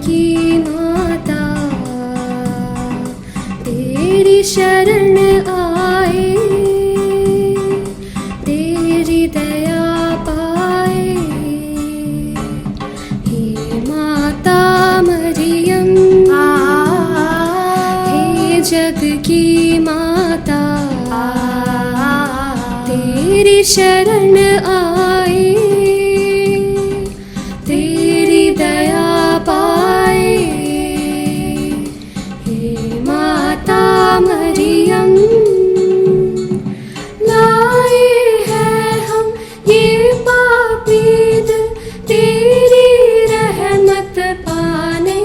की माता तेरी शरण आए, तेरी दया पाए। हे माता मरियम, हे जग की माता तेरी शरण आए, तेरी दया पाए। हे माता मरियम, लाए हैं हम ये पापी दिल तेरी रहमत पाने,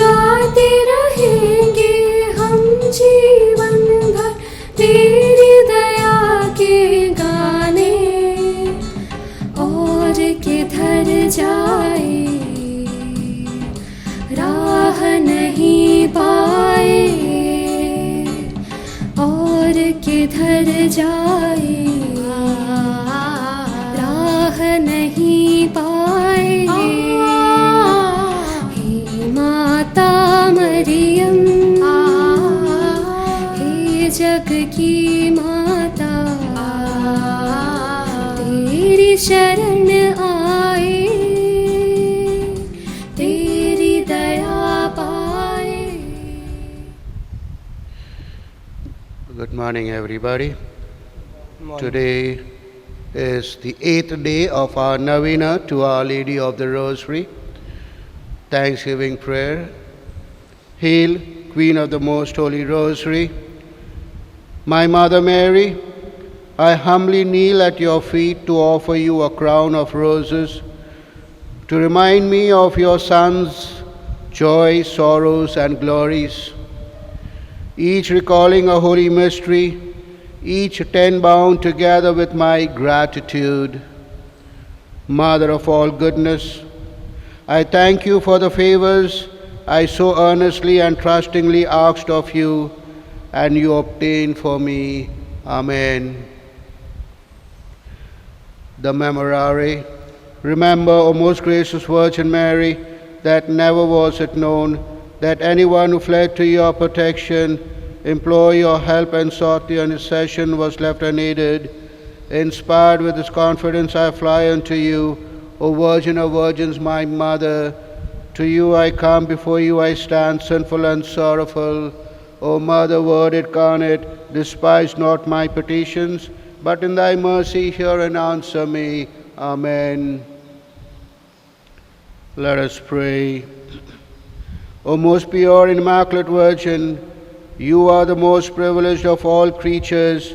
गाते रहेंगे हम जीवन भर तेरी दया के गाने। और किधर जाए राह नहीं पाए, और किधर जाए राह नहीं पाए। हे माता मरियम, हे जग की माता तेरी शरण आए, तेरी दया पाए। Good morning, everybody. Today is the 8th day of our novena to Our Lady of the Rosary, Thanksgiving prayer. Hail, Queen of the Most Holy Rosary. My Mother Mary, I humbly kneel at your feet to offer you a crown of roses, to remind me of your Son's joy, sorrows, and glories, each recalling a holy mystery, each ten bound together with my gratitude. Mother of all goodness, I thank you for the favors I so earnestly and trustingly asked of you, and you obtained for me. Amen. The Memorare. Remember, O most gracious Virgin Mary, that never was it known that anyone who fled to your protection, implored your help, and sought your intercession was left unaided. Inspired with this confidence, I fly unto you, O Virgin of Virgins, my Mother. To you I come, before you I stand, sinful and sorrowful. O Mother, Word incarnate, despise not my petitions, but in thy mercy hear and answer me. Amen. Let us pray. O most pure and immaculate Virgin, you are the most privileged of all creatures.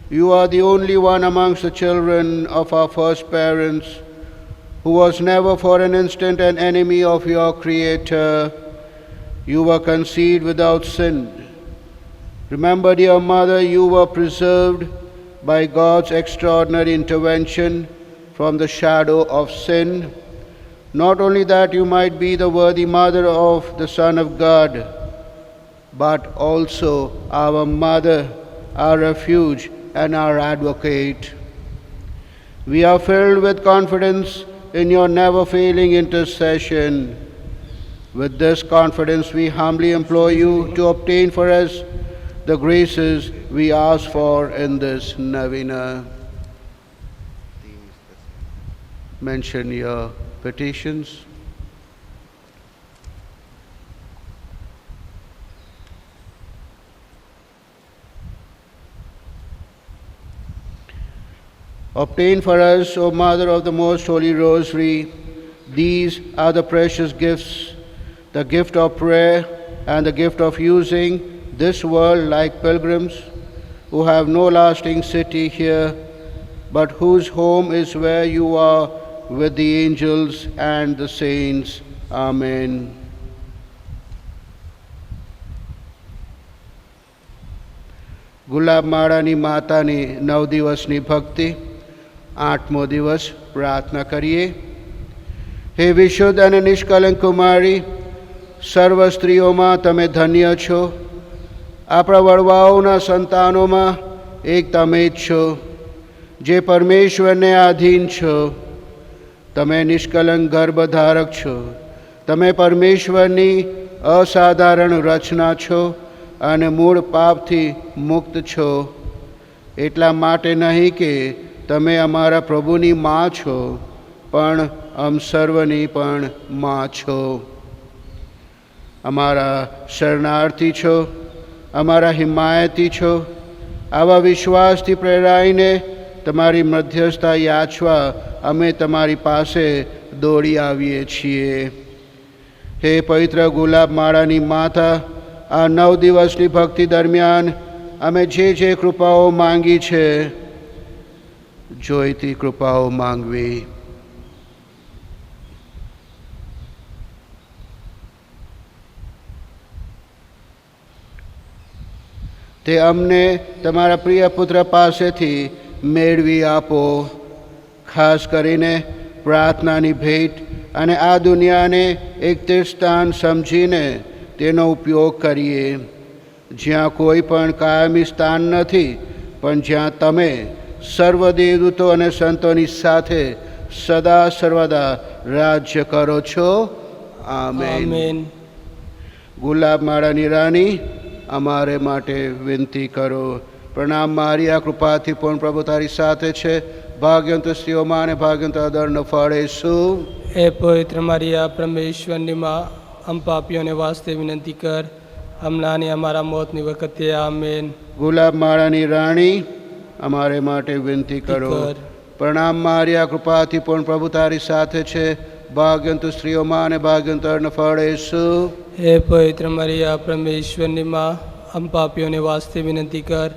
You are the only one amongst the children of our first parents who was never for an instant an enemy of your Creator. You were conceived without sin. Remember, dear Mother, you were preserved by God's extraordinary intervention from the shadow of sin. Not only that you might be the worthy mother of the Son of God, but also our mother, our refuge, and our advocate. We are filled with confidence in your never-failing intercession. With this confidence, we humbly implore you to obtain for us the graces we ask for in this novena. Mention your petitions. Obtain for us, O Mother of the Most Holy Rosary, these are the precious gifts, the gift of prayer and the gift of using this world like pilgrims who have no lasting city here, but whose home is where you are with the angels and the saints. Amen. ગુલાબ માળાની માતાની 9 દિવસની ભક્તિ 8મો દિવસ પ્રાર્થના કરીએ. હે વિશુદ્ધ અને નિષ્કલંક કુમારી, સર્વ સ્ત્રીઓમાં તમે ધન્ય છો. આપણા વડવાઓના સંતાનોમાં એક તમે જ છો જે પરમેશ્વરને આધીન છો. તમે નિષ્કલંક ગર્ભધારક છો તમે પરમેશ્વરની અસાધારણ રચના છો અને મૂળ પાપથી મુક્ત છો. એટલા માટે નહીં કે તમે અમારા પ્રભુની માં છો, પણ અમ સર્વની પણ માં છો. અમારા શરણાર્થી છો, અમારા હિમાયતી છો. આવા વિશ્વાસથી પ્રેરાઈને તમારી મધ્યસ્થતા યાચવા અમે તમારી પાસે દોડી આવીએ છીએ. હે પવિત્ર ગુલાબ માળાની માતા, આ 9 દિવસની ભક્તિ દરમિયાન અમે જે કૃપાઓ માંગી છે, જોઈતી કૃપાઓ માંગવી. તે અમને તમારા પ્રિય પુત્ર પાસેથી મેળવી આપો. ખાસ કરીને પ્રાર્થનાની ભેટ અને આ દુનિયાને એક તીર્થસ્થાન સમજીને તેનો ઉપયોગ કરીએ, જ્યાં કોઈ પણ કાયમી સ્થાન નથી, પણ જ્યાં તમે સર્વ દેવદૂતો અને સંતોની સાથે સદા સર્વદા રાજ્ય કરો છો. આમેન. ગુલાબ માળાની રાણી, અમારે માટે વિનંતી કરો. પ્રણામ મારી, આ કૃપાથી પૂર્ણ પ્રભુ તારી સાથે છે. ભાગ્યવંત સ્ત્રીઓમાં અને ભાગ્યવંત અદરનો ફળ ઈસુ. એ પવિત્ર મારિયા, પરમેશ્વરની માં, અમ પાપીઓને વાસ્તે વિનંતી કર, હમણાં અને અમારા મોતની વખતે. આમેન. ગુલાબ માળાની રાણી, અમારે માટે વિનંતી કરો. પ્રણામ મારી, આ કૃપાથી પૂર્ણ પ્રભુ તારી સાથે છે. ભાગ્યવંત સ્ત્રીઓમાં અને ભાગ્યવંત અદરનો ફળ ઈસુ. હે પવિત્ર મારિયા, પરમેશ્વરની માં, અમ પાપીઓને વાસ્તે વિનંતી કર,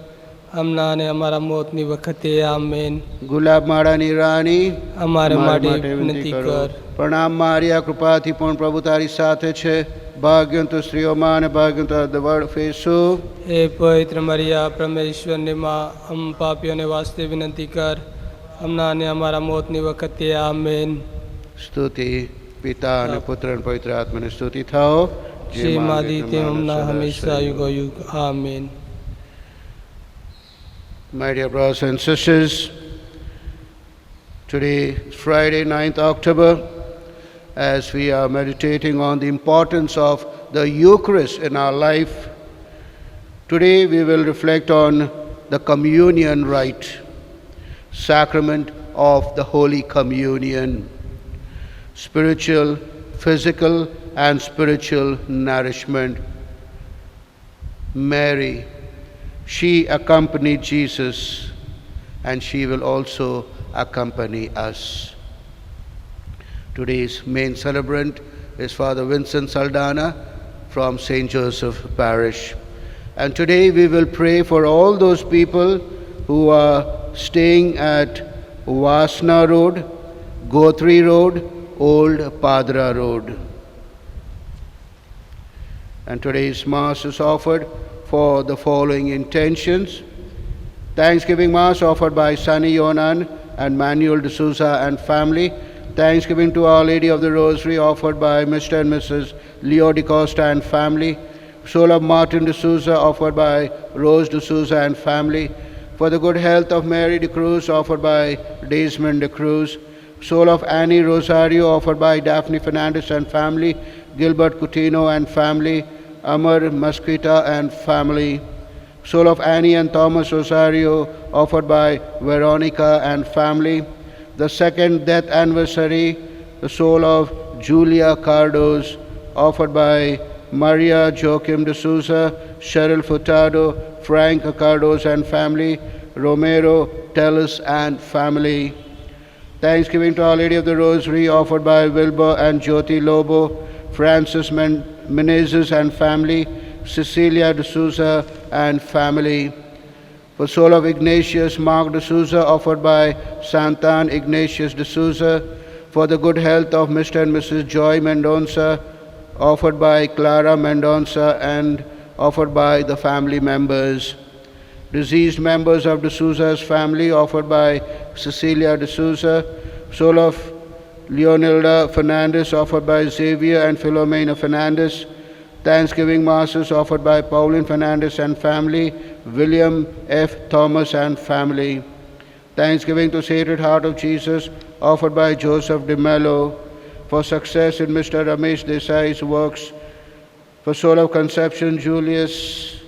હમણાં અને અમારા મોતની વખતે. આમેન. ગુલાબ માળાની રાણી, અમારે માટે વિનંતી કર. પ્રણામ મારી, આ કૃપાથી પૂર્ણ પ્રભુ તારી સાથે છે. ભાગ્યવંત સ્ત્રીઓમાં અને ભાગ્યવંત અદર ઈસુ. હે પવિત્ર મારિયા, પરમેશ્વરની માં, અમ પાપીઓને વાસ્તે વિનંતી કર, હમણાં અને અમારા મોતની વખતે. આમેન. સ્તુતિ પિતા અને પુત્ર અને પવિત્ર આત્માને સ્તુતિ થાઓ, જે માદી તે હમણાં હંમેશા યુગોયુગ. Amen. My dear brothers and sisters, today is Friday, 9th October. As we are meditating on the importance of the Eucharist in our life, today we will reflect on the communion rite, sacrament of the Holy Communion, spiritual, physical and spiritual nourishment. Mary, she accompanied Jesus, and she will also accompany us. Today's main celebrant is Father Vincent Saldana from St. Joseph Parish. And today we will pray for all those people who are staying at Vasna Road, Gotri Road, Old Padra Road. And today's Mass is offered for the following intentions. Thanksgiving Mass offered by Sunny Yonan and Manuel D'Souza and family. Thanksgiving to Our Lady of the Rosary offered by Mr. and Mrs. Leo DeCosta and family. Soul of Martin D'Souza offered by Rose D'Souza and family. For the good health of Mary de Cruz offered by Desmond de Cruz. Soul of Annie Rosario offered by Daphne Fernandez and family. Gilbert Coutinho and family. Amar Masquita and family. Soul of Annie and Thomas Rosario offered by Veronica and family. The second death anniversary, the soul of Julia Cardos offered by Maria Joaquim de Souza, Cheryl Furtado, Frank Cardos and family, Romero Tellus and family. Thanksgiving to Our Lady of the Rosary offered by Wilbur and Jyoti Lobo, Francis Menezes and family, Cecilia de Souza and family. For soul of Ignatius Mark de Souza offered by Santan Ignatius de Souza. For the good health of Mr. and Mrs. Joy Mendonça offered by Clara Mendonça and offered by the family members. Deceased members of de Souza's family offered by Cecilia de Souza. Soul of Leonilda Fernandez offered by Xavier and Philomena Fernandez. Thanksgiving Masses offered by Pauline Fernandez and family, William F. Thomas and family. Thanksgiving to Sacred Heart of Jesus offered by Joseph de Mello. for success in Mr. Ramesh Desai's works. For soul of conception, Julius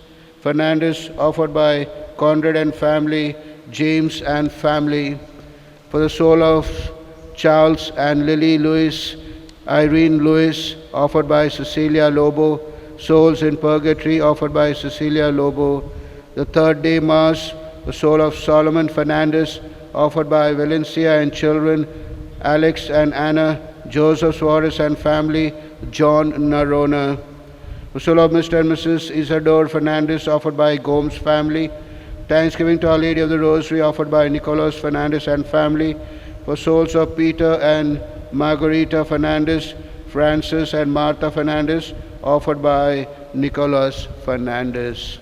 Fernandez, offered by Conrad and family, James and family. For the soul of Charles and Lily Lewis, Irene Lewis, offered by Cecilia Lobo. Souls in Purgatory, offered by Cecilia Lobo. The third day Mass, the soul of Solomon Fernandez, offered by Valencia and children, Alex and Anna, Joseph Suarez and family, John Narona. The soul of Mr. and Mrs. Isadore Fernandez, offered by Gomes family. Thanksgiving to Our Lady of the Rosary, offered by Nicolas Fernandez and family. For souls of Peter and Margarita Fernandez, Francis and Martha Fernandez, offered by Nicolas Fernandez.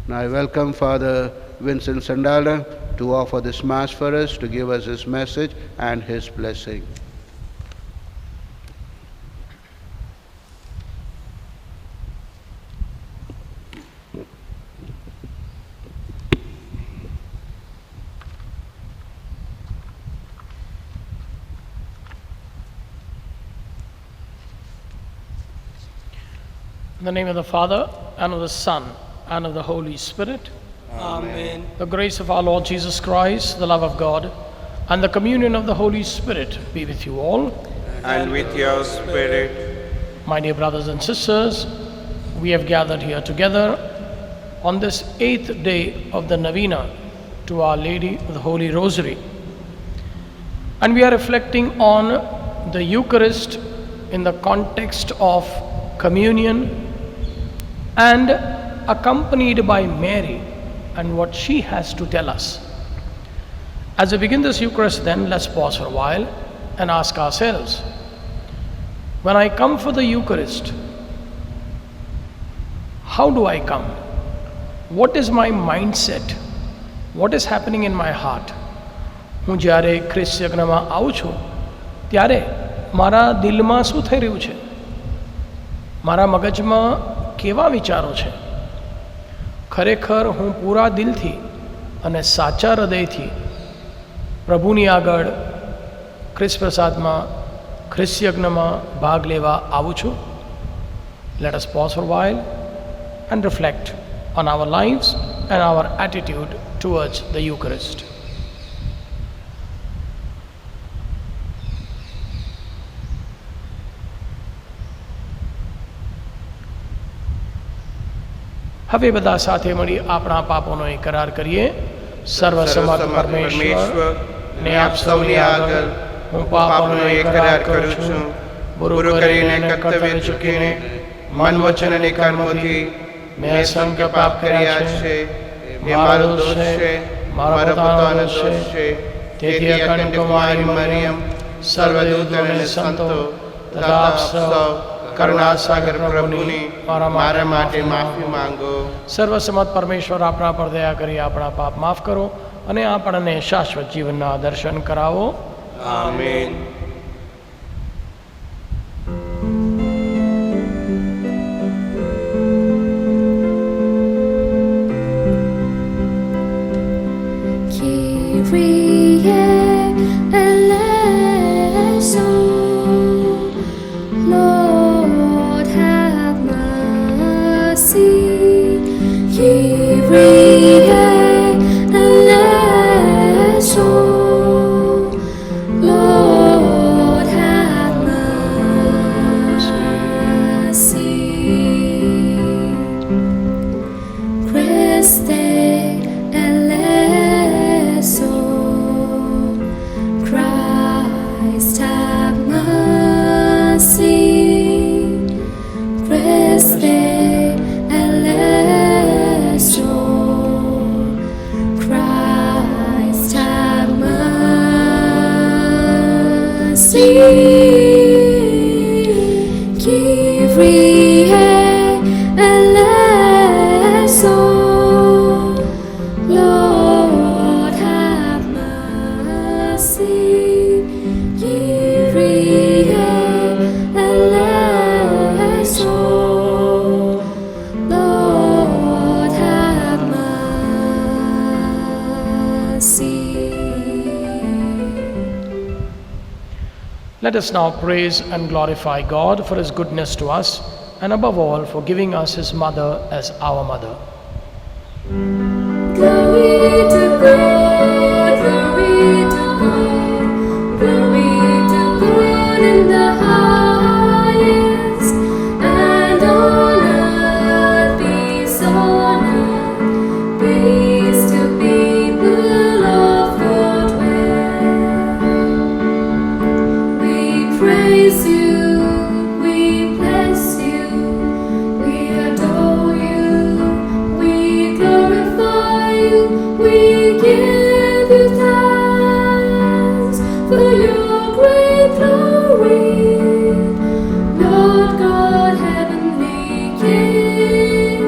Now I welcome Father Vincent Sandala to offer this Mass for us, to give us his message and his blessing. In the name of the Father, and of the Son, and of the Holy Spirit. Amen. The grace of our Lord Jesus Christ, the love of God, and the communion of the Holy Spirit be with you all. And with your spirit. My dear brothers and sisters, we have gathered here together on this 8th day of the Novena to Our Lady of the Holy Rosary. And we are reflecting on the Eucharist in the context of communion, and accompanied by Mary and what she has to tell us. As we begin this Eucharist, then, let's pause for a while and ask ourselves, when I come for the Eucharist, how do I come? What is my mindset? What is happening in my heart? હું જ્યારે ખ્રિસ્ત યજ્ઞમાં આવું છું ત્યારે મારા દિલમાં શું થઈ રહ્યું છે, મારા મગજમાં કેવા વિચારો છે? ખરેખર હું પૂરા દિલથી અને સાચા હૃદયથી પ્રભુની આગળ ખ્રિસ્ત પ્રસાદમાં, ખ્રિસ્ત યજ્ઞમાં ભાગ લેવા આવું છું? Let us pause for a while and reflect on our lives and our attitude towards the Eucharist. હવે બધા સાથે મળી આપણા પાપોનો ઇકરાર કરીએ. સર્વસમર્થ પરમેશ્વર ને આપ સૌની આગળ હું પાપોનો ઇકરાર કરું છું. બુરું કરીને કર્તવ્ય ચૂકીને મન વચન અને કર્મથી મેં અસંખ્ય પાપ કર્યા છે. એ મારો દોષ છે, મારો પોતાનો દોષ છે. તેથી અખંડ કુમારી મરિયમ, સર્વદૂતો અને સંતો તથા આપ સૌ કરુણાસાગર પ્રભુની મારા માટે માફી માંગો. સર્વસમત પરમેશ્વર આપણા પર દયા કરી આપણા પાપ માફ કરો અને આપણને શાશ્વત જીવનના દર્શન કરાવો. Amen. Kyrie eleison, Lord have mercy. Kyrie eleison, Lord have mercy. Christe eleison, Christ have mercy. Christe eleison, Christ have mercy. Kyrie eleison, Lord have mercy. Kyrie eleison, Lord have mercy. Let us now praise and glorify God for His goodness to us, and above all for giving us His mother as our mother. Glory to God, glory to God, glory to God in the highest, and on earth peace on earth, peace to people of good will. We praise you, we bless you, we adore you, we glorify you, we give you thanks for your great glory, Lord God, heavenly King,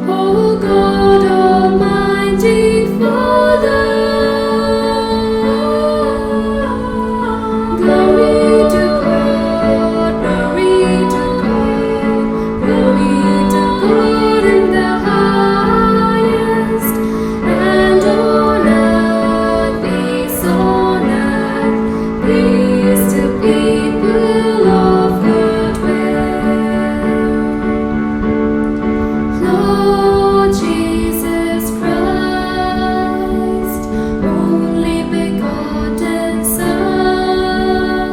O God, Almighty Father. Glory to God, glory to God, glory to God in the highest, and on earth peace to people of good will. Lord Jesus Christ, only begotten Son,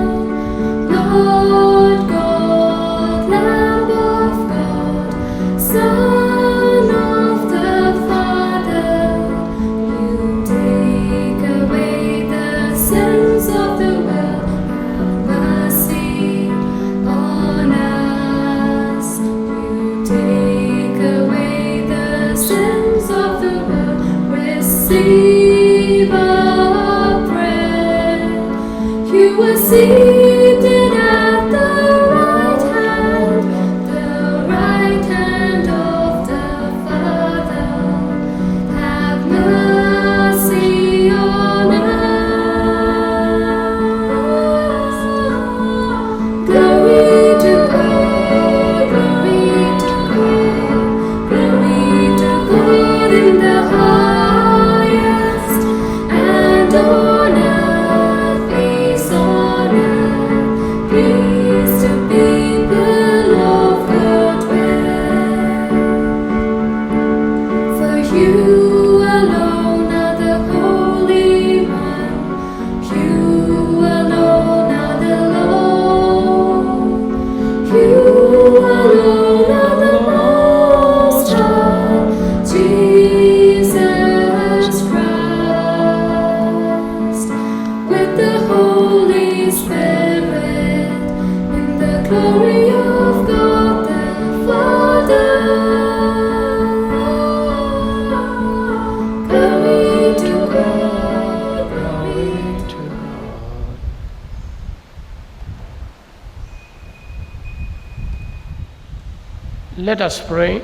Lord God, Lamb of God, Son of the Father, you take away the sins of the world. Have mercy on us. You take away the sins of the world. Receive our prayer. You were seated at the right hand of the Father. Have mercy on us. Glory to God, glory to God, glory to God in the highest, and on earth peace to people of good will. For you alone are the Holy One, you alone are the Lord, you alone are the Most High, Jesus Christ, with the Holy Spirit, in the glory of God the Father. Glory to God, glory to Let us pray.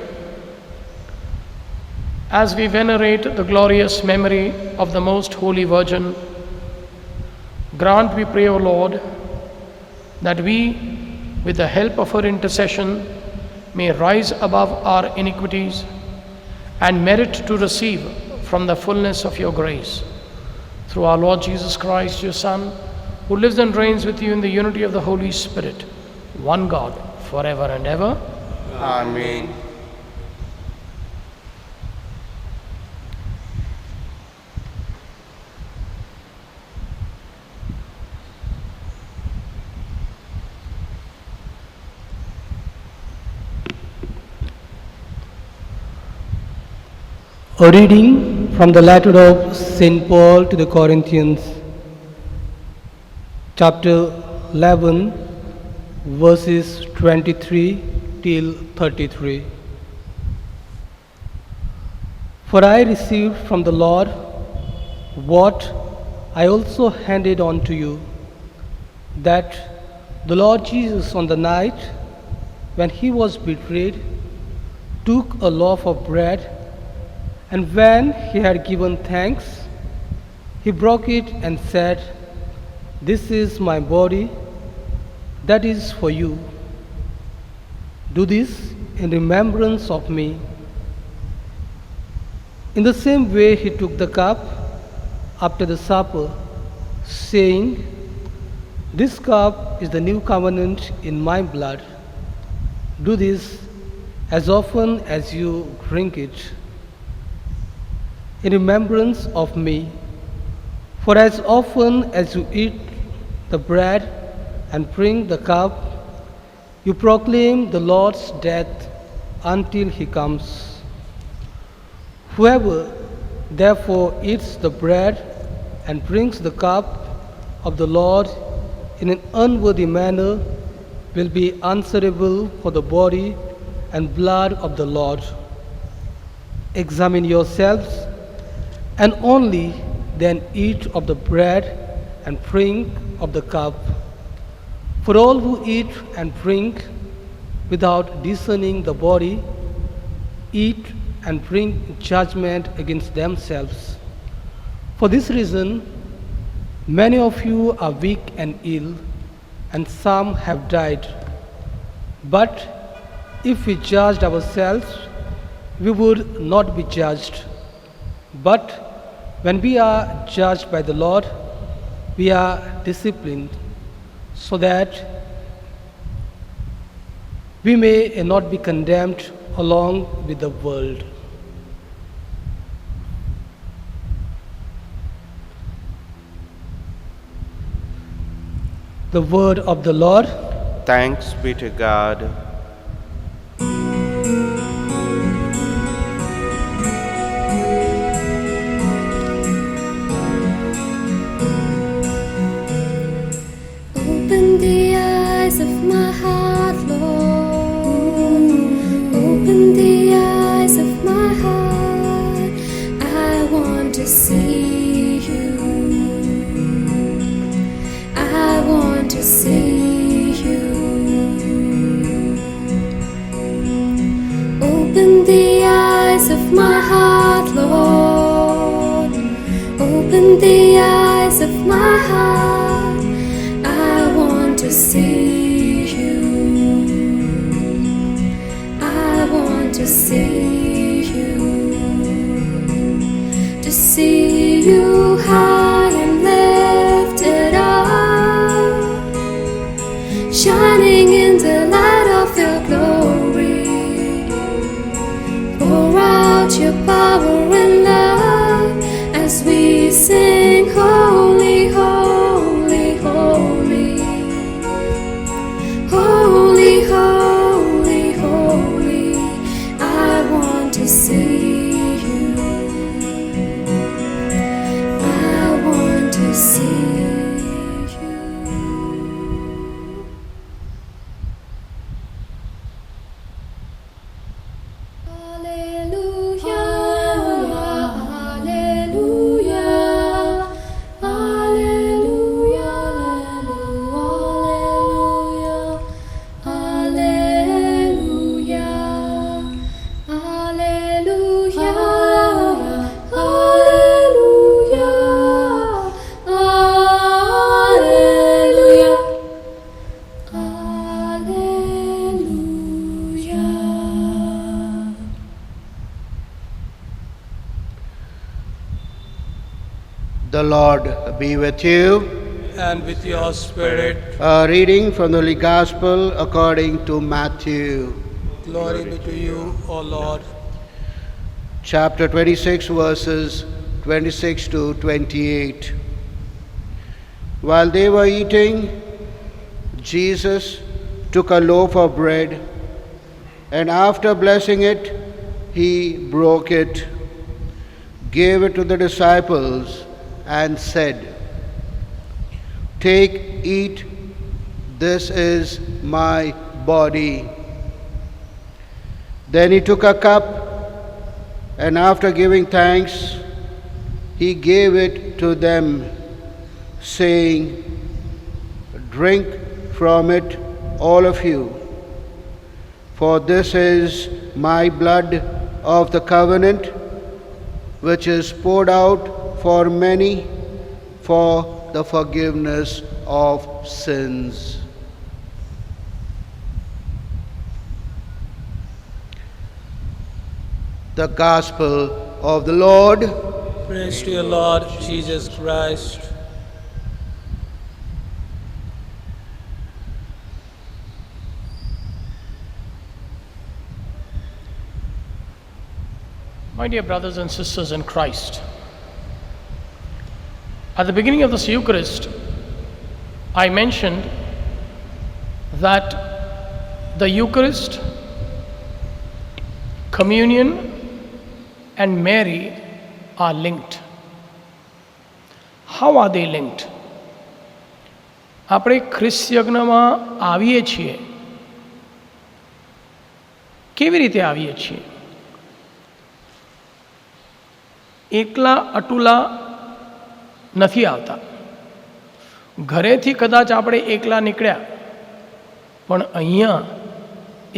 As we venerate the glorious memory of the Most Holy Virgin, grant, we pray, O Lord, that we, with the help of her intercession, may rise above our iniquities and merit to receive from the fullness of your grace. Through our Lord Jesus Christ, your Son, who lives and reigns with you in the unity of the Holy Spirit, one God, forever and ever. Amen. A reading from the letter of St. Paul to the Corinthians, chapter 11, verses 23 till 33. For I received from the Lord what I also handed on to you, that the Lord Jesus, on the night when he was betrayed, took a loaf of bread, and when he had given thanks, he broke it and said, "This is my body, that is for you. Do this in remembrance of me." In the same way he took the cup after the supper, saying, This cup is the new covenant in my blood. Do this as often as you drink it, in remembrance of me. For as often as you eat the bread and drink the cup, you proclaim the Lord's death until he comes. Whoever therefore eats the bread and drinks the cup of the Lord in an unworthy manner will be answerable for the body and blood of the Lord. Examine yourselves, and only then eat of the bread and drink of the cup. For all who eat and drink without discerning the body eat and drink judgment against themselves. For this reason, many of you are weak and ill, and some have died. But if we judged ourselves, we would not be judged. But when we are judged by the Lord, we are disciplined, so that we may not be condemned along with the world. The word of the Lord. Thanks be to God. Open the eyes of my heart, Lord. Open the eyes of my heart. I want to see you. I want to see you. Open the eyes of my heart, Lord. Open the eyes of my heart. I want to see you. I want to see you. To see you high and lifted up, shining in the light of your glory. Pour out your power and love as we sing, holy, holy, holy. Holy, holy, holy. I want to see you. I want to see you. Hallelujah, hallelujah, hallelujah, hallelujah, hallelujah, hallelujah, hallelujah, hallelujah. The Lord be with you. And with your spirit, A reading from the Holy Gospel according to Matthew. glory be to you, O Lord. Chapter 26, verses 26 to 28. While they were eating, Jesus took a loaf of bread, and after blessing it, he broke it, gave it to the disciples, and said, "Take, eat, this is my body." Then he took a cup, and after giving thanks, he gave it to them, saying, "Drink from it, all of you, for this is my blood of the covenant, which is poured out for many for the forgiveness of sins." The Gospel of the Lord. Praise to you, Lord Jesus Christ. My dear brothers and sisters in Christ, at the beginning of this Eucharist, I mentioned that the Eucharist, communion, and Mary are linked. How are they linked? આપણે ખ્રિસ્ત યજ્ઞમાં આવીએ છીએ. કેવી રીતે આવીએ છીએ? એકલા અટુલા નથી આવતા. ઘરેથી કદાચ આપણે એકલા નીકળ્યા, પણ અહીંયા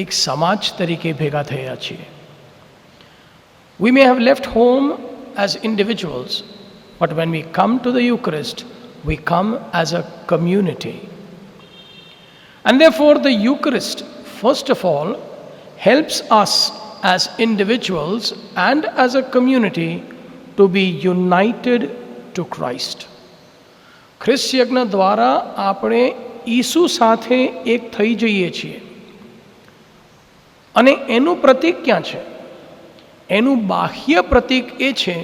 એક સમાજ તરીકે ભેગા થયા છીએ. We may have left home as individuals, but when we come to the Eucharist, we come as a community. And therefore the Eucharist, first of all, helps us as individuals and as a community to be united to Christ. ખ્રિસ્ત યજ્ઞ દ્વારા આપણે ઈસુ સાથે એક થઈ જઈએ છીએ. અને એનું પ્રતીક ક્યાં છે? એનું બાહ્ય પ્રતીક એ છે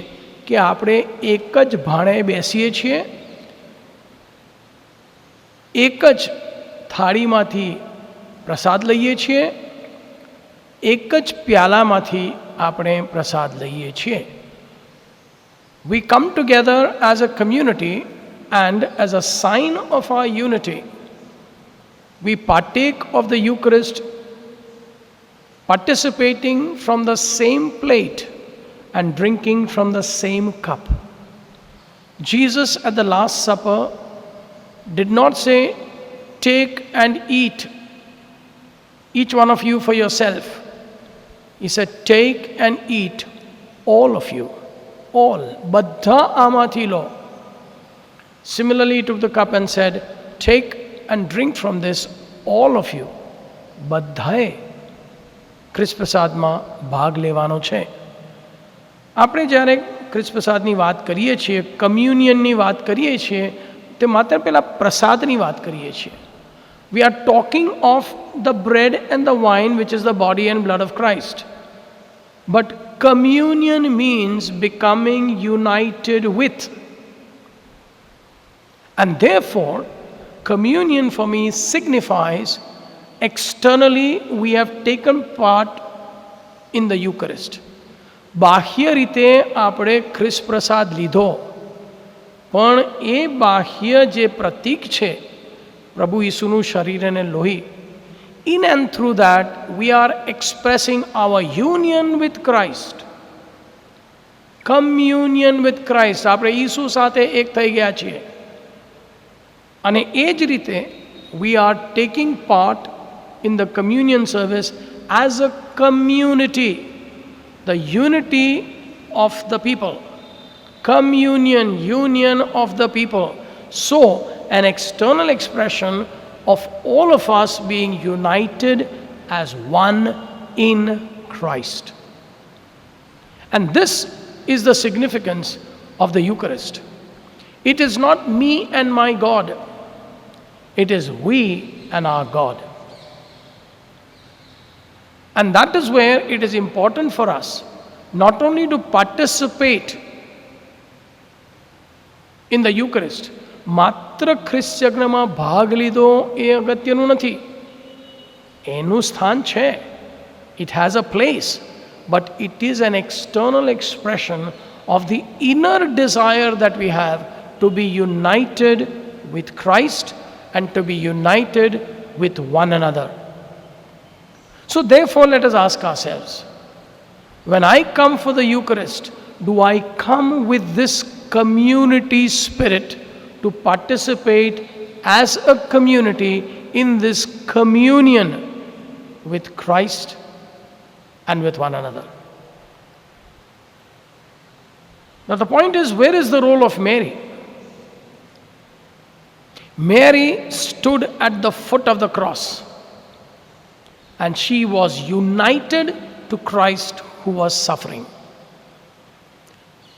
કે આપણે એક જ ભાણે બેસીએ છીએ, એક જ થાળીમાંથી પ્રસાદ લઈએ છીએ, એક જ પ્યાલામાંથી આપણે પ્રસાદ લઈએ છીએ. We come together as a community, and as a sign of our unity, we partake of the Eucharist, participating from the same plate and drinking from the same cup. Jesus at the Last Supper did not say, "Take and eat, each one of you for yourself." He said, "Take and eat, all of you." All. Badha amathi lo. Similarly, he took the cup and said, "Take and drink from this, all of you." બધાએ ખ્રિસ્ત પ્રસાદમાં ભાગ લેવાનો છે. આપણે જ્યારે ખ્રિસ્ત પ્રસાદની વાત કરીએ છીએ, કમ્યુનિયનની વાત કરીએ છીએ, તે માત્ર પેલા પ્રસાદની વાત કરીએ છીએ. We are talking of the bread and the wine, which is the body and blood of Christ. But communion means becoming united with. And therefore, communion for me signifies externally we have taken part in the Eucharist. બાહ્ય રીતે આપણે ખ્રિસ્ત પ્રસાદ લીધો, પણ એ બાહ્ય જે પ્રતીક છે પ્રભુ ઈસુનું શરીર અને લોહી, in and through that we are expressing our union with Christ. Communion with Christ. આપણે ઈસુ સાથે એક થઈ ગયા છીએ. અને એ જ રીતે we are taking part in the communion service as a community, the unity of the people. Communion, union of the people. So, an external expression of all of us being united as one in Christ. And this is the significance of the Eucharist. It is not me and my God. It is we and our God. And that is where it is important for us not only to participate in the Eucharist. માત્ર ખ્રિસ્ત યજ્ઞમાં ભાગ લીધો એ અગત્યનું નથી. એનું સ્થાન છે. It has a place. But it is an external expression of the inner desire that we have to be united with Christ and to be united with one another. So therefore, let us ask ourselves, when I come for the Eucharist, do I come with this community spirit to participate as a community in this communion with Christ and with one another? Now the point is, where is the role of Mary? Mary stood at the foot of the cross, and she was united to Christ who was suffering.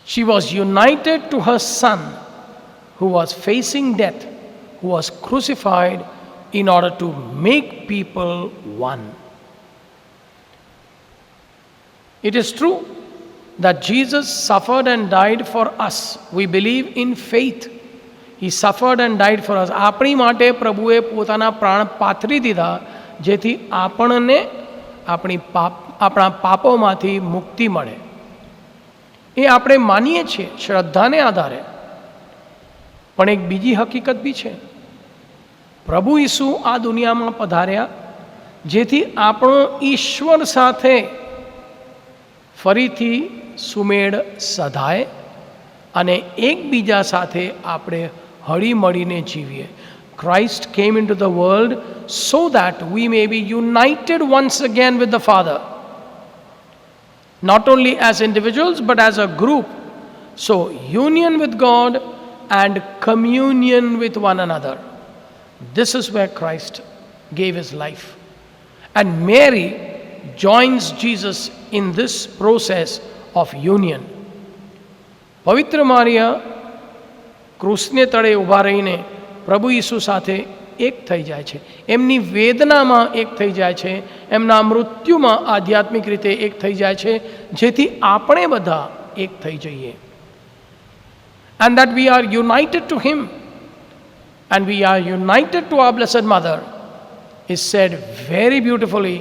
She was united to her son who was facing death, who was crucified in order to make people one. It is true that Jesus suffered and died for us. We believe in faith. He suffered and died for us. આપણી માટે પ્રભુએ પોતાના પ્રાણ પાથરી દીધા જેથી આપણને આપણા પાપોમાંથી મુક્તિ મળે. એ આપણે માનીએ છીએ શ્રદ્ધાને આધારે. પણ એક બીજી હકીકત બી છે. પ્રભુ ઈસુ આ દુનિયામાં પધાર્યા જેથી આપણો ઈશ્વર સાથે ફરીથી સુમેળ સધાય અને એકબીજા સાથે આપણે હળીમળીને જીવીએ. Christ came into the world so that we may be united once again with the Father. Not only as individuals but as a group. So union with God and communion with one another. This is where Christ gave his life. And Mary joins Jesus in this process of union. પવિત્ર Maria ક્રૂસને તળે ઊભા રહીને પ્રભુ ઈસુ સાથે એક થઈ જાય છે. એમની વેદનામાં એક થઈ જાય છે, એમના મૃત્યુમાં આધ્યાત્મિક રીતે એક થઈ જાય છે જેથી આપણે બધા એક થઈ જઈએ. And that we are united to him and we are united to our Blessed Mother is said very beautifully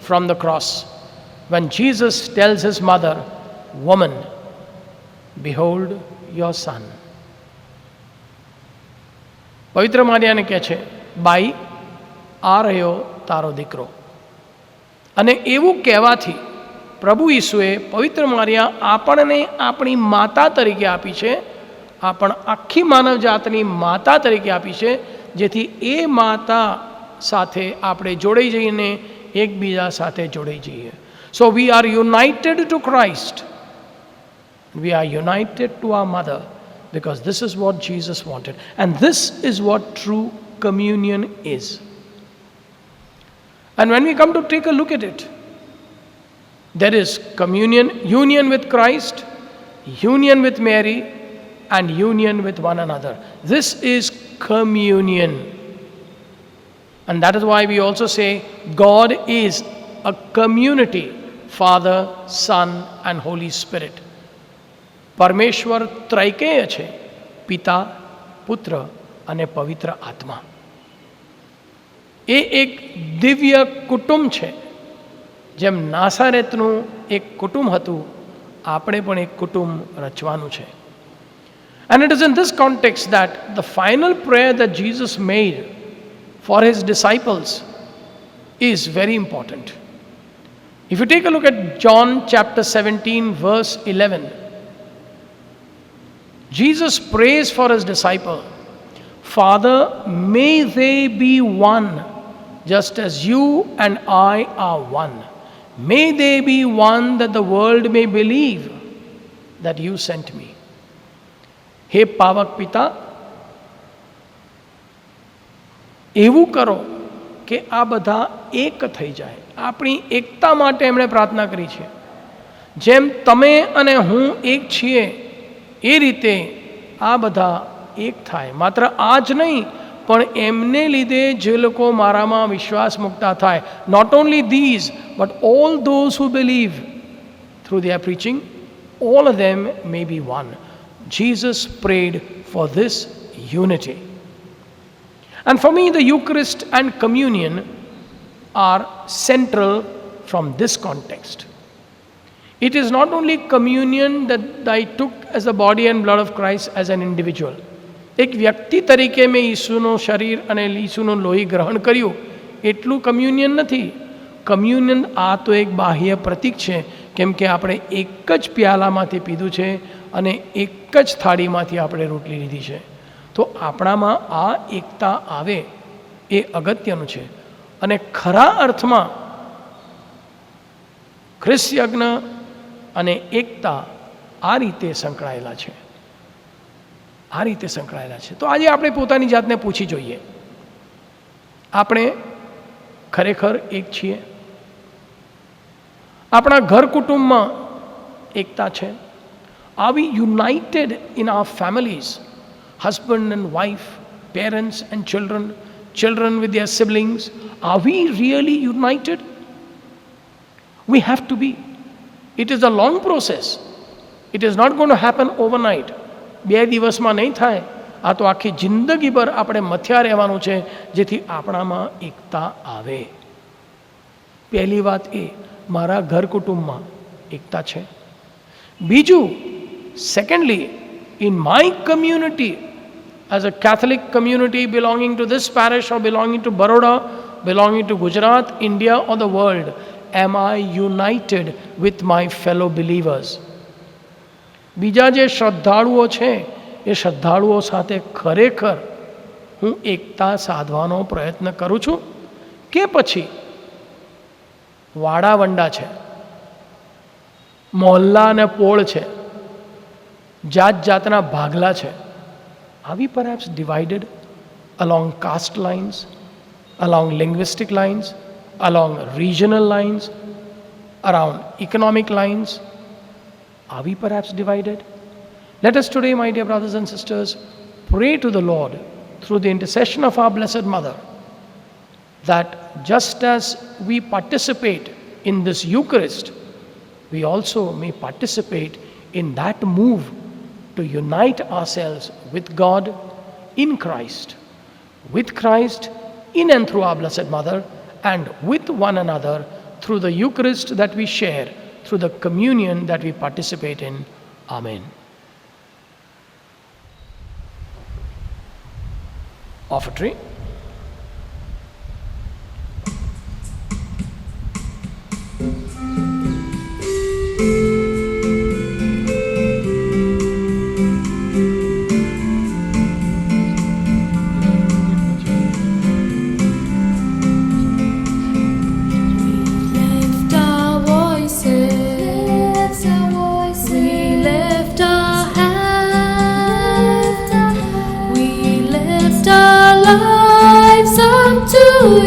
from the cross when Jesus tells his mother, "Woman, behold your son." પવિત્ર મારિયાને કહે છે, બાઈ આ રહ્યો તારો દીકરો. અને એવું કહેવાથી પ્રભુ ઈસુએ પવિત્ર મારિયા આપણને આપણી માતા તરીકે આપી છે, આખી માનવ જાતની માતા તરીકે આપી છે જેથી એ માતા સાથે આપણે જોડાઈ જઈને એકબીજા સાથે જોડાઈ જઈએ. So we are united to Christ. We are united to our mother because this is what Jesus wanted. And this is what true communion is. And when we come to take a look at it, there is communion, union with Christ, union with Mary, and union with one another. This is communion. And that is why we also say God is a community, Father, Son, and Holy Spirit. પરમેશ્વર ત્રૈકેય છે, પિતા, પુત્ર અને પવિત્ર આત્મા. એ એક દિવ્ય કુટુંબ છે. જેમ નાસારેતનું એક કુટુંબ હતું, આપણે પણ એક કુટુંબ રચવાનું છે. And it is in this context that the final prayer that Jesus made for his disciples is very important. If you take a look at John chapter 17 verse 11, Jesus prays for his disciple, "Father, may they be one, just as you and I are one. May they be one that the world may believe that you sent me." હે પાવક પિતા, એવું કરો કે આ બધા એક થઈ જાય. આપણી એકતા માટે એમણે પ્રાર્થના કરી છે. જેમ તમે અને હું એક છીએ એ રીતે આ બધા એક થાય. માત્ર આ જ નહીં પણ એમને લીધે જે લોકો મારામાં વિશ્વાસ મૂકતા થાય. Not only these but all those who believe through their preaching, all of them may be one. Jesus prayed for this unity. And for me, the Eucharist and communion are central from this context. It is not only communion that I took as the body and blood of Christ as an individual. એક વ્યક્તિ તરીકે મેં ઈસુનું શરીર અને ઈસુનું લોહી ગ્રહણ કર્યું એટલું કમ્યુનિયન નથી. કમ્યુનિયન આ તો એક બાહ્ય પ્રતીક છે, કેમ કે આપણે એક જ પ્યાલામાંથી પીધું છે અને એક જ થાળીમાંથી આપણે રોટલી લીધી છે. તો આપણામાં આ એકતા આવે એ અગત્યનું છે. અને ખરા અર્થમાં ખ્રિસ્ત યજ્ઞ અને એકતા આ રીતે સંકળાયેલા છે. આ રીતે સંકળાયેલા છે. તો આજે આપણે પોતાની જાતને પૂછી જોઈએ, આપણે ખરેખર એક છીએ? આપણા ઘર કુટુંબમાં એકતા છે? Are we united in our families? Husband and wife, parents and children, children with their siblings. Are we really united? We have to be. It is a long process. It is not going to happen overnight. 2 દિવસમાં નહીં થાય. આ તો આખી જિંદગીભર આપણે મથ્યા રહેવાનું છે, જેથી આપણામાં એકતા આવે. પહેલી વાત એ, મારા ઘર કુટુંબમાં એકતા છે. બીજું, secondly, in my community, as a Catholic community belonging to this parish or belonging to Baroda, belonging to Gujarat, India or the world, am I united with my fellow believers? બીજા જે શ્રદ્ધાળુઓ છે એ શ્રદ્ધાળુઓ સાથે ખરેખર હું એકતા સાધવાનો પ્રયત્ન કરું છું કે પછી વાડાવંડા છે, મોહલ્લા અને પોળ છે, જાત જાતના ભાગલા છે. Are we perhaps divided along caste lines, along linguistic lines, along regional lines, around economic lines? Are we perhaps divided? Let us today, my dear brothers and sisters, pray to the Lord through the intercession of our Blessed Mother that just as we participate in this Eucharist, we also may participate in that move to unite ourselves with God in Christ, in and through our Blessed Mother, and with one another through the Eucharist that we share, through the communion that we participate in. Amen. Offertory.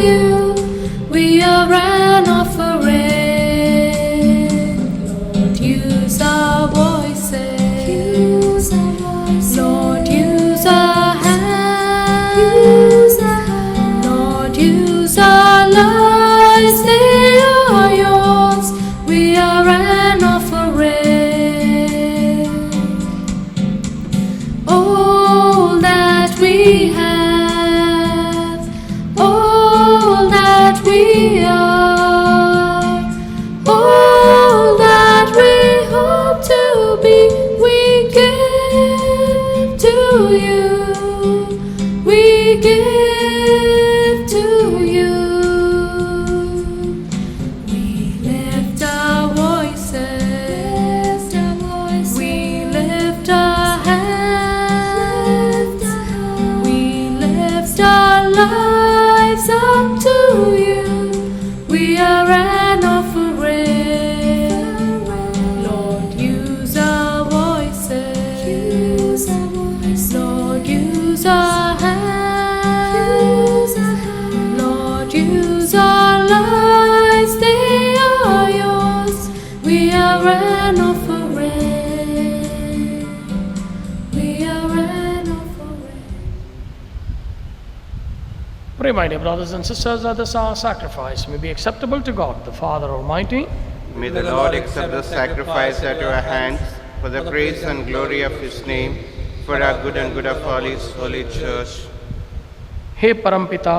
You, we are an offering. Lord, use our voices. Lord, use our hands. Lord, use our lives. They are yours. We are an offering. All that we have, we are, all that we hope to be, we give to you, we give to you. We lift our voices, we lift our hands, we lift our lives up to you. We are an offering. Lord, use our voices. Lord, use our hands. Lord, use our lives. They are yours. We are an offering. We are an offering. Pray, my dear brothers and sisters, that this our sacrifice may be acceptable to God, the Father Almighty. May the Lord accept the sacrifice at your hands for the praise and glory of His name, for our good and good of all His holy church. હે પરમપિતા,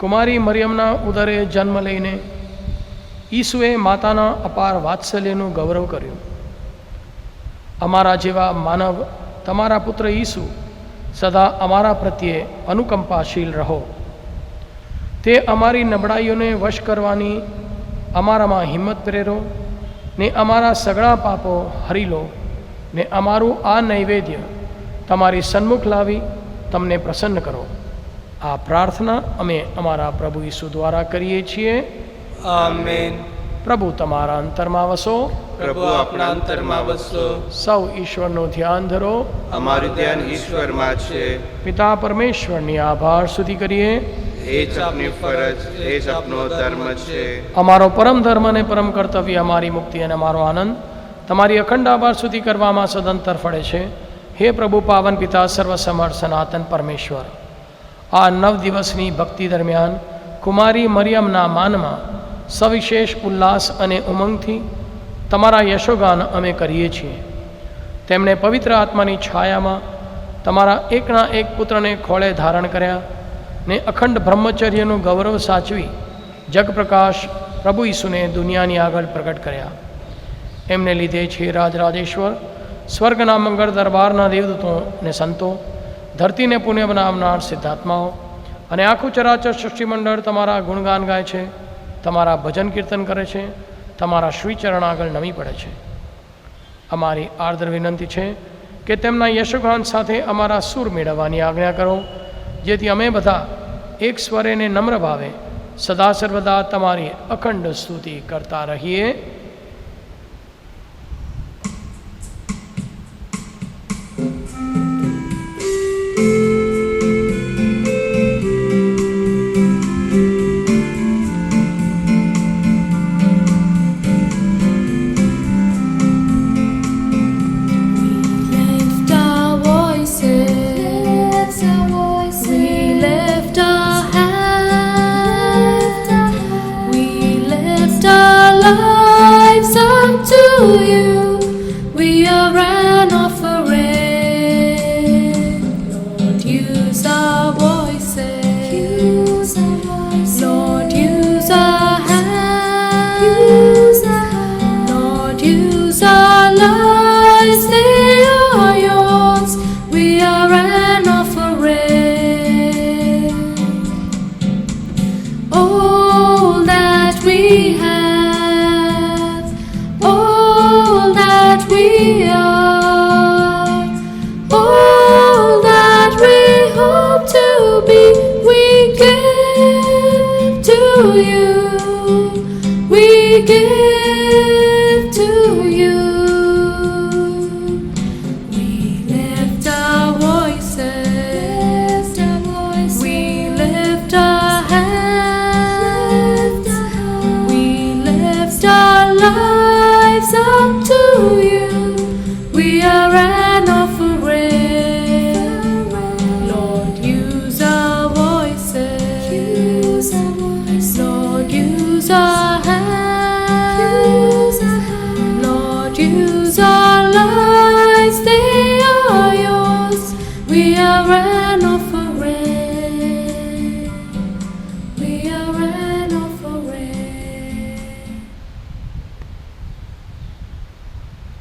કુમારી મરિયમના ઉદરે જન્મ લઈને ઈસુએ માતાના અપાર વાત્સલ્યનું ગૌરવ કર્યું. અમારા જેવા માનવ તમારા પુત્ર ઈસુ સદા અમારા પ્રત્યે અનુકંપાશીલ રહો. તે અમારી નબળાઈઓને વશ કરવાની અમારામાં હિંમત પ્રેરો ને અમારા સગળા પાપો હરી લો ને અમારું આ નૈવેદ્ય તમારી સન્મુખ લાવી તમને પ્રસન્ન કરો. આ પ્રાર્થના અમે અમારા પ્રભુ ઈસુ દ્વારા કરીએ છીએ. આમેન. પ્રભુ તમારા અંતરમાં વસો. પ્રભુ આપણા અંતરમાં વસો. સૌ ઈશ્વરનું ધ્યાન ધરો. અમારું ધ્યાન ઈશ્વરમાં છે. પિતા પરમેશ્વરની આભાર સ્તુતિ કરીએ. એ જ આપની ફરજ, એ જ આપનો ધર્મ છે. અમારો પરમ ધર્મ અને પરમ કર્તવ્ય, અમારી મુક્તિ અને અમારો આનંદ તમારી અખંડ આભાર સ્તુતિ કરવામાં સદંતર ફળે છે. હે પ્રભુ પાવન પિતા સર્વસમર્થ સનાતન પરમેશ્વર, આ 9 દિવસની ભક્તિ દરમિયાન કુમારી મરિયમના માનમાં સવિશેષ ઉલ્લાસ અને ઉમંગથી તમારા યશોગાન અમે કરીએ છીએ. તેમણે પવિત્ર આત્માની છાયામાં તમારા એકના એક પુત્રને ખોળે ધારણ કર્યા ને અખંડ બ્રહ્મચર્યનું ગૌરવ સાચવી જગપ્રકાશ પ્રભુ ઈસુને દુનિયાની આગળ પ્રગટ કર્યા. એમને લીધે છે રાજરાજેશ્વર, સ્વર્ગના મંગળ દરબારના દેવદૂતો ને સંતો, ધરતીને પુણ્ય બનાવનાર સિદ્ધાત્માઓ અને આખું ચરાચર સૃષ્ટિમંડળ તમારા ગુણગાન ગાય છે, તમારા ભજન કીર્તન કરે છે, તમારા શ્રીચરણ આગળ નમી પડે છે. અમારી આર્દ્ર વિનંતી છે કે તેમના યશોગાન સાથે અમારા સૂર મેળવવાની આજ્ઞા કરો, જેથી અમે બધા એક સ્વરે ને નમ્ર ભાવે સદા સર્વદા તમારી અખંડ સ્તુતિ કરતા રહીએ.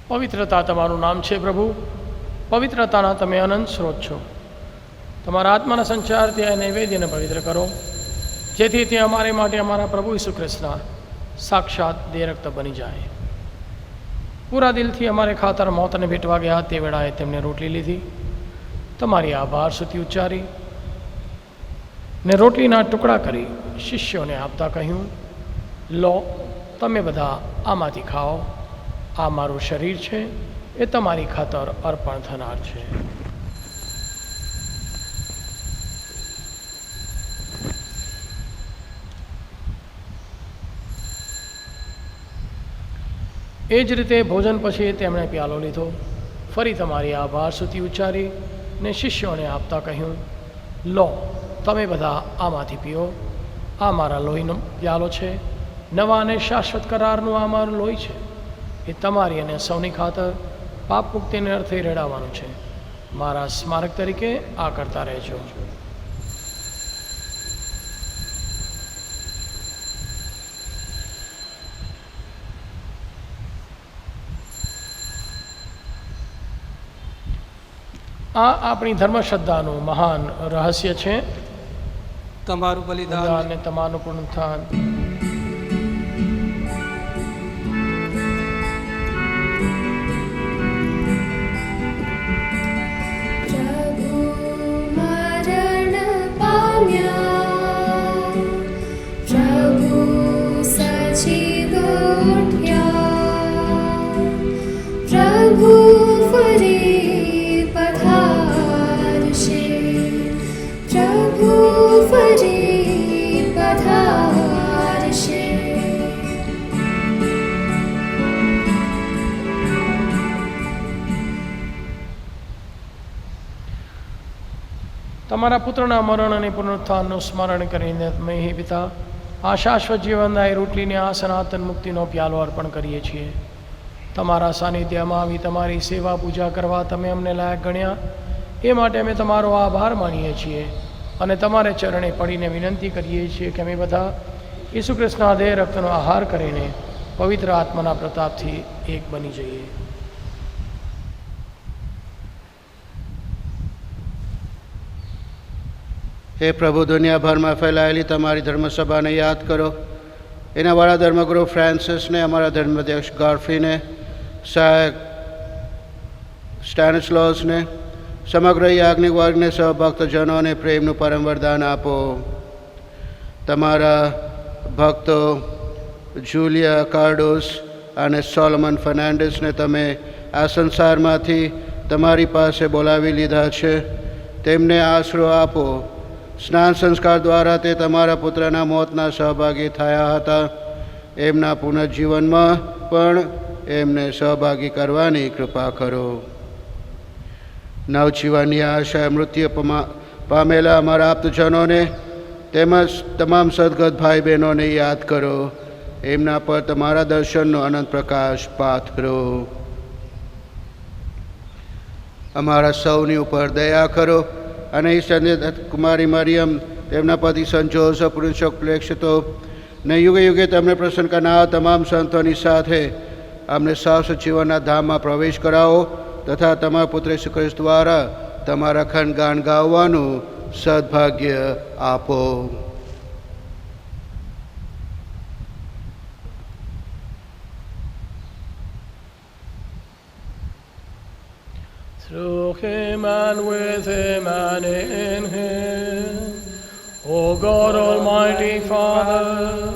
પવિત્રતા તમારું નામ છે પ્રભુ, પવિત્રતાના તમે અનંત સ્ત્રોત છો. તમારા આત્માના સંચારથી આ નૈવેદ્યને પવિત્ર કરો, જેથી તે અમારે માટે અમારા પ્રભુ ઈસુ ખ્રિસ્તના સાક્ષાત દેહ રક્ત બની જાય. પૂરા દિલથી અમારે ખાતર મોતને ભેટવા ગયા તે વેળાએ તેમને રોટલી લીધી, તમારી આભાર સ્તુતિ ઉચ્ચારી ને રોટલીના ટુકડા કરી શિષ્યોને આપતા કહ્યું, લો, તમે બધા આમાંથી ખાઓ, આ મારું શરીર છે, એ તમારી ખાતર અર્પણ થનાર છે. એ જ રીતે ભોજન પછી તેમણે પ્યાલો લીધો, ફરી તમારી આભાર સ્તુતિ ઉચ્ચારી ને શિષ્યોને આપતા કહ્યું, લો, તમે બધા આમાંથી પીઓ, આ મારા લોહીનો પ્યાલો છે, નવા અને શાશ્વત કરારનું આ મારું લોહી છે, એ તમારી અને સૌની ખાતર પાપ મુક્તિને અર્થે રેડાવવાનું છે. મારા સ્મારક તરીકે આ કરતા રહેજો. આ આપણી ધર્મશ્રદ્ધાનું મહાન રહસ્ય છે, તમારું બલિદાન અને તમારું પુનરુત્થાન. તમારા પુત્રના મરણ અને પુનરુત્થાનનું સ્મરણ કરીને તમે હે પિતા આ શાશ્વત જીવનદાયી રોટલીને આ સનાતન મુક્તિનો પ્યાલો અર્પણ કરીએ છીએ. તમારા સાનિધ્યમાં આવી તમારી સેવા પૂજા કરવા તમે અમને લાયક ગણ્યા, એ માટે અમે તમારો આભાર માનીએ છીએ અને તમારે ચરણે પડીને વિનંતી કરીએ છીએ કે અમે બધા ઈસુ ખ્રિસ્તના દેહ રક્તનો આહાર કરીને પવિત્ર આત્માના પ્રતાપથી એક બની જઈએ. હે પ્રભુ, દુનિયાભરમાં ફેલાયેલી તમારી ધર્મસભાને યાદ કરો. એના વાળા ધર્મગુરુ ફ્રાન્સિસને, અમારા ધર્માધ્યક્ષ ગાર્ફીને, સહાયક સ્ટેનિસ્લોસને, સમગ્ર યાજ્ઞિક વર્ગને, સહભક્તજનોને પ્રેમનું પરમ વરદાન આપો. તમારા ભક્તો જુલિયા કાર્ડોસ અને સોલોમન ફર્નાન્ડિસને તમે આ સંસારમાંથી તમારી પાસે બોલાવી લીધા છે. તેમને આશરો આપો. સ્નાન સંસ્કાર દ્વારા તે તમારા પુત્રના મોતના સહભાગી થયા હતા. એમના પુનર્જીવનમાં પણ એમને સહભાગી કરવાની કૃપા કરો. નવજીવનની આશા મૃત્યુ પામેલા અમારા આપ્તજનોને તેમજ તમામ સદગત ભાઈ બહેનોને યાદ કરો. એમના પર તમારા દર્શનનો અનંત પ્રકાશ પાથરો. અમારા સૌની ઉપર દયા કરો અને ઈશ્વરની કુમારી મરિયમ, તેમના પતિ સંત જોસફ, પુરુષોક પ્રેક્ષિતો ને યુગે યુગે તેમને પ્રસન્ન કરનાર તમામ સંતોની સાથે અમને શાશ્વત જીવનના ધામમાં પ્રવેશ કરાવો તથા તમારા પુત્ર ઈસુ ખ્રિસ્ત દ્વારા તમારા ખંડગાન ગાવાનું સદભાગ્ય આપો. Through him and with him and in him, O God Almighty Father,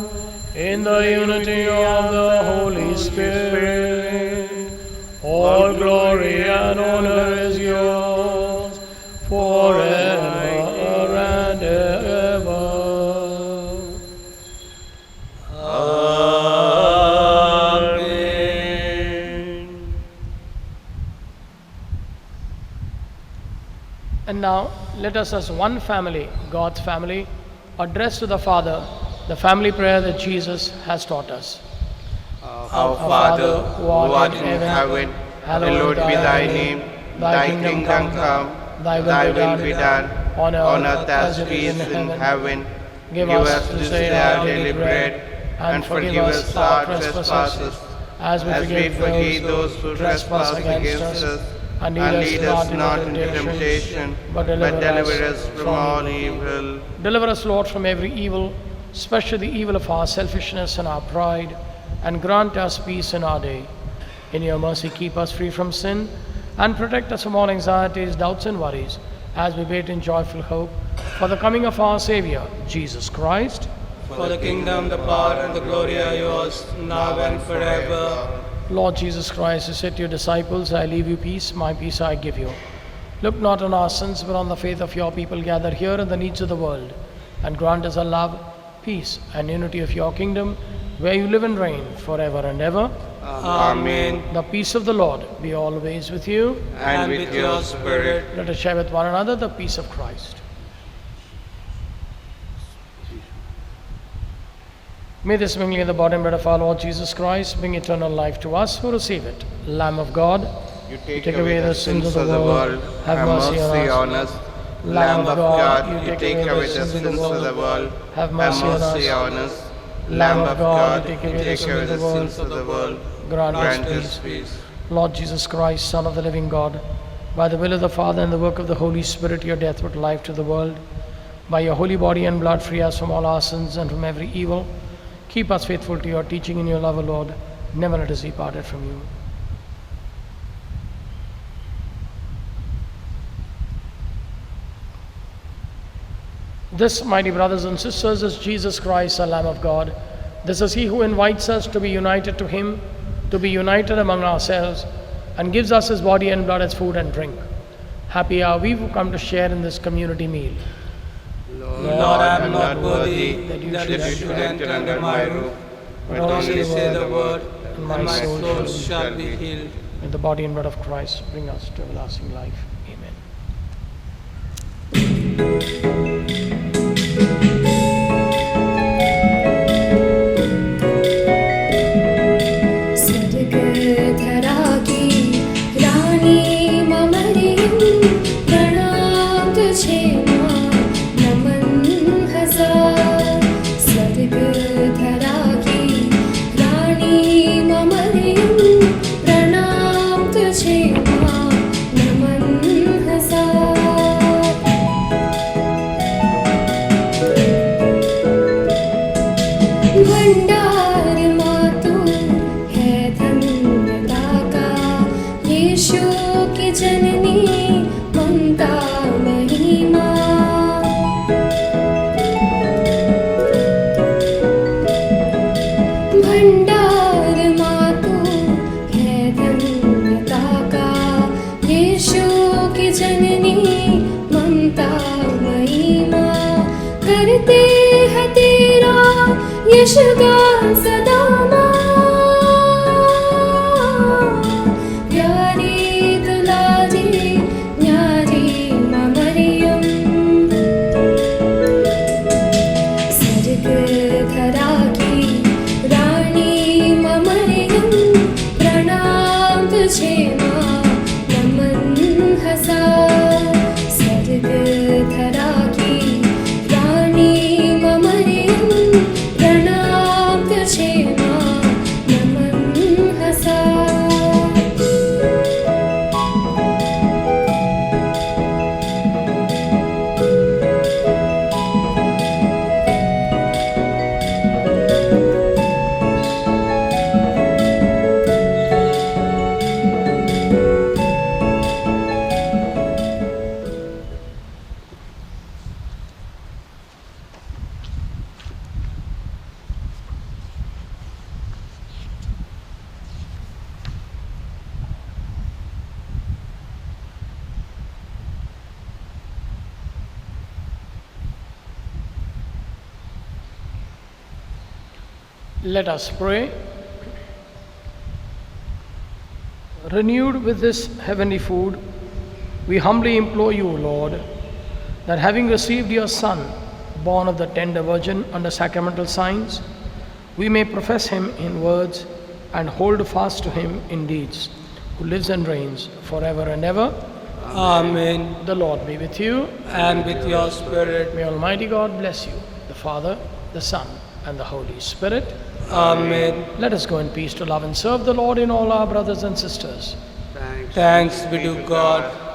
in the unity of the Holy Spirit, all glory and honor is yours forever and ever. And now, let us as one family, God's family, address to the Father the family prayer that Jesus has taught us. Our Father, who art in heaven, hallowed be thy name. Thy kingdom come, thy will be done, on earth as it is in heaven. Give us this day our daily bread, and forgive us our trespasses, as we forgive those who trespass against us. And lead us not into temptation, but deliver us from all evil. Deliver us, Lord, from every evil, especially the evil of our selfishness and our pride, and grant us peace in our day. In your mercy, keep us free from sin, and protect us from all anxieties, doubts, and worries, as we wait in joyful hope for the coming of our Savior, Jesus Christ. For the kingdom, the power, and the glory are yours, now and forever. Lord Jesus Christ, you said to your disciples, I leave you peace, my peace I give you. Look not on our sins, but on the faith of your people gathered here and the needs of the world, and grant us a love, peace, and unity of your kingdom, where you live and reign forever and ever. Amen. The peace of the Lord be always with you. And with your spirit. Let us share with one another the peace of Christ. May this mingling of the body and blood of our Lord Jesus Christ bring eternal life to us who receive it. Lamb of God, You take away the sins of the world, have mercy on us. Lamb of God, you take away the sins of the world, have mercy on us. Lamb of God, you take away the sins of the world, grant us peace. Lord Jesus Christ, Son of the living God, by the will of the Father and the work of the Holy Spirit, your death brought life to the world. By your holy body and blood, free us from all our sins and from every evil. Keep us faithful to your teaching in your love, O Lord. Never let us be parted from you. This, mighty brothers and sisters, is Jesus Christ, the Lamb of God. This is he who invites us to be united to him, to be united among ourselves, and gives us his body and blood as food and drink. Happy are we who come to share in this community meal. Lord, I am not worthy that you should enter under my roof, but only say the word, and my soul shall be healed. May the body and blood of Christ bring us to everlasting life. Amen. सदगत यशुगा सदामा प्यारी दुलारी न्यारी मरियम स्वर्ग धरा की रानी मरियम प्रणाम तुझे माँ नमन हसा स्वर्ग धरा की रानी मरियम प्रणाम तुझे माँ नमन हसा Let us pray. Renewed with this heavenly food, we humbly implore you, Lord, that having received your Son, born of the tender Virgin under sacramental signs, we may profess him in words and hold fast to him in deeds, who lives and reigns forever and ever. Amen. The Lord be with you. And with your spirit. May Almighty God bless you, the Father, the Son, and the Holy Spirit. Amen. Let us go in peace to love and serve the Lord in all our brothers and sisters. Thanks be to God.